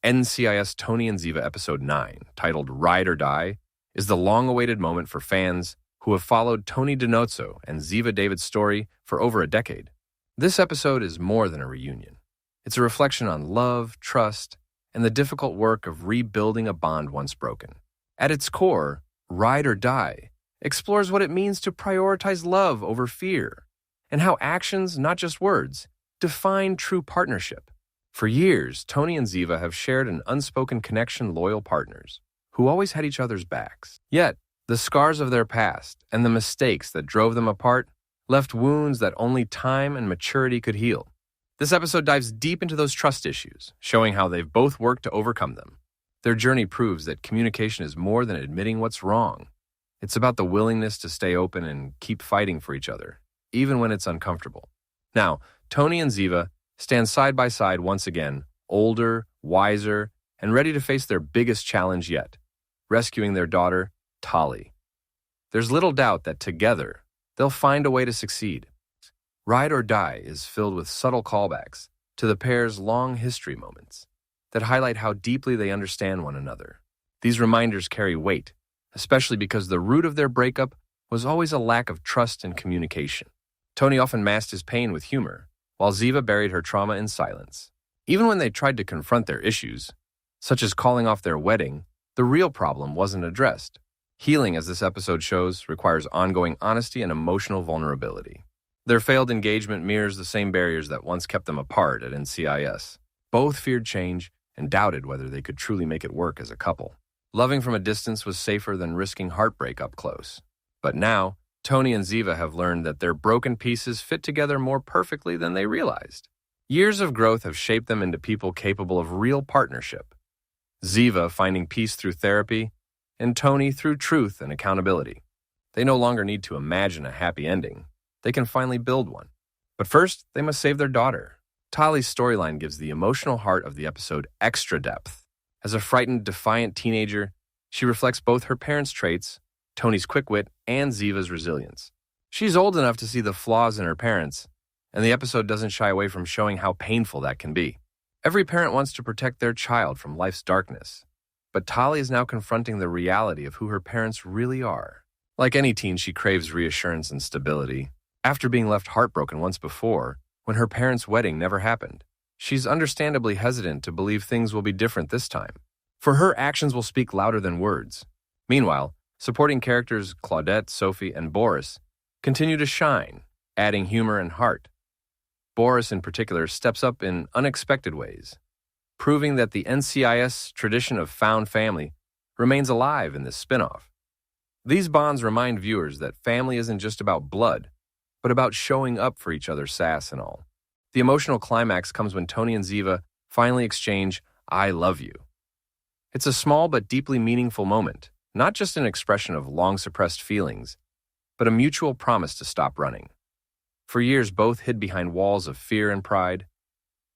NCIS Tony and Ziva Episode 9, titled Ride or Die, is the long-awaited moment for fans who have followed Tony Dinozzo and Ziva David's story for over a decade. This episode is more than a reunion. It's a reflection on love, trust, and the difficult work of rebuilding a bond once broken. At its core, Ride or Die explores what it means to prioritize love over fear, and how actions, not just words, define true partnership. For years, Tony and Ziva have shared an unspoken connection, loyal partners who always had each other's backs. Yet, the scars of their past and the mistakes that drove them apart left wounds that only time and maturity could heal. This episode dives deep into those trust issues, showing how they've both worked to overcome them. Their journey proves that communication is more than admitting what's wrong. It's about the willingness to stay open and keep fighting for each other, even when it's uncomfortable. Now, Tony and Ziva stand side by side once again, older, wiser, and ready to face their biggest challenge yet, rescuing their daughter, Tali. There's little doubt that together, they'll find a way to succeed. Ride or Die is filled with subtle callbacks to the pair's long history moments that highlight how deeply they understand one another. These reminders carry weight, especially because the root of their breakup was always a lack of trust and communication. Tony often masked his pain with humor, while Ziva buried her trauma in silence. Even when they tried to confront their issues, such as calling off their wedding, the real problem wasn't addressed. Healing, as this episode shows, requires ongoing honesty and emotional vulnerability. Their failed engagement mirrors the same barriers that once kept them apart at NCIS. Both feared change and doubted whether they could truly make it work as a couple. Loving from a distance was safer than risking heartbreak up close. But now, Tony and Ziva have learned that their broken pieces fit together more perfectly than they realized. Years of growth have shaped them into people capable of real partnership. Ziva finding peace through therapy, and Tony through truth and accountability. They no longer need to imagine a happy ending. They can finally build one. But first, they must save their daughter. Tali's storyline gives the emotional heart of the episode extra depth. As a frightened, defiant teenager, she reflects both her parents' traits, Tony's quick wit, and Ziva's resilience. She's old enough to see the flaws in her parents, and the episode doesn't shy away from showing how painful that can be. Every parent wants to protect their child from life's darkness, but Tali is now confronting the reality of who her parents really are. Like any teen, she craves reassurance and stability. After being left heartbroken once before, when her parents' wedding never happened, she's understandably hesitant to believe things will be different this time. For her, actions will speak louder than words. Meanwhile, supporting characters Claudette, Sophie, and Boris continue to shine, adding humor and heart. Boris, in particular, steps up in unexpected ways, proving that the NCIS tradition of found family remains alive in this spin-off. These bonds remind viewers that family isn't just about blood, but about showing up for each other's sass and all. The emotional climax comes when Tony and Ziva finally exchange, "I love you." It's a small but deeply meaningful moment, not just an expression of long-suppressed feelings, but a mutual promise to stop running. For years, both hid behind walls of fear and pride.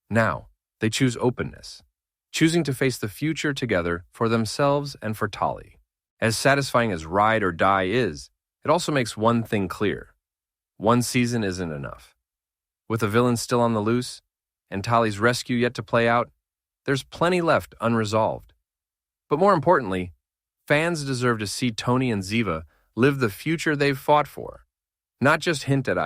Now, they choose openness, choosing to face the future together for themselves and for Tali. As satisfying as Ride or Die is, it also makes one thing clear. One season isn't enough. With the villain still on the loose, and Tali's rescue yet to play out, there's plenty left unresolved. But more importantly, fans deserve to see Tony and Ziva live the future they've fought for, not just hint at